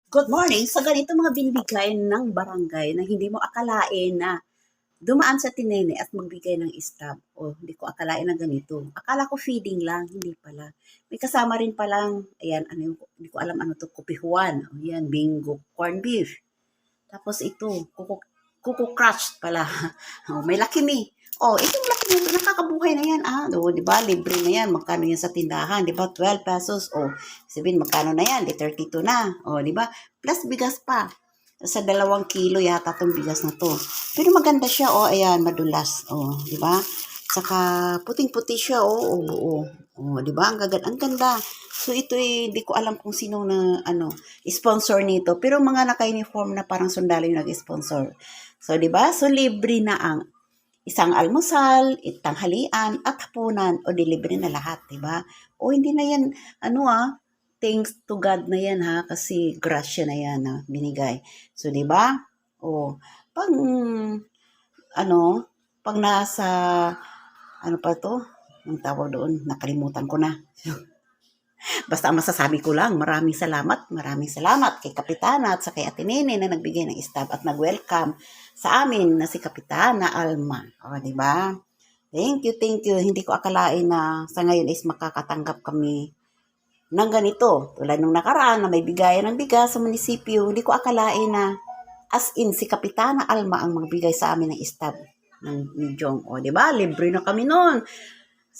Good morning. Sa ganito mga binibigay ng barangay na hindi mo akalain na dumaan sa tinene at magbigay ng stab. O, hindi ko akalain na ganito. Akala ko feeding lang, hindi pala. May kasama rin palang, ayan, ano yung, hindi ko alam ano to, kupihuan. O, yan, bingo, corned beef. Tapos ito, kuko crushed pala. Oh, may Lucky Me. Oh, itong Lucky Me, nakakabuhay na yan. Ah, oh, di ba? Libre na yan. Magkano yan sa tindahan? Di ba? 12 pesos. Oh, sabihin, magkano na yan? Di 32 na. Oh, di ba? Plus bigas pa. Sa 2 kilo yata tong bigas na to. Pero maganda siya. Oh, ayan, madulas. Oh, di ba? Saka puting-puti siya. Oh, oh, oh. Oh, di ba? Ang ganda. So ito hindi ko alam kung sino na sponsor nito, pero mga naka-uniform na parang sundalo yung nag-sponsor. So di ba? So libre na ang isang almusal, tanghalian at hapunan o di libre na lahat, di ba? O hindi na yan thanks to God na yan ha kasi grasya na yan ha, binigay. So di ba? O pag ano, pag nasa ano pa to? Ang tawag doon, nakalimutan ko na. Basta ang masasabi ko lang, maraming salamat kay Kapitana at sa kay Ate Nene na nagbigay ng stab at nag-welcome sa amin na si Kapitana Alma. O, di ba? Thank you, thank you. Hindi ko akalain na sa ngayon is makakatanggap kami ng ganito. Tulad nung nakaraan na may bigayan ng bigas sa munisipyo, hindi ko akalain na as in si Kapitana Alma ang magbigay sa amin ng stab ni Jong. O, di ba? Libre na kami noon.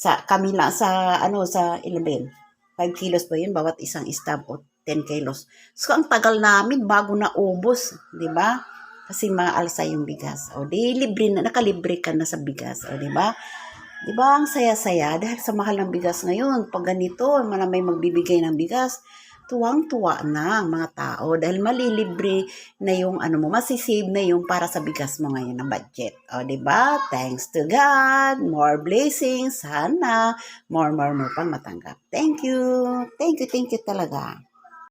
Kami lang sa 11. 5 kilos ba yun bawat isang stab o 10 kilos. So, ang tagal namin bago naubos, di ba? Kasi maalsa yung bigas. O, di libre na, nakalibre ka na sa bigas. O, di ba? Di ba ang saya-saya dahil sa mahal ng bigas ngayon. Pag ganito, may magbibigay ng bigas, tuwang-tuwa na ang mga tao dahil malilibre na yung masisave na yung para sa bigas mo ngayon na budget. O, di ba? Thanks to God, more blessings, sana more pang matanggap. Thank you. Thank you talaga.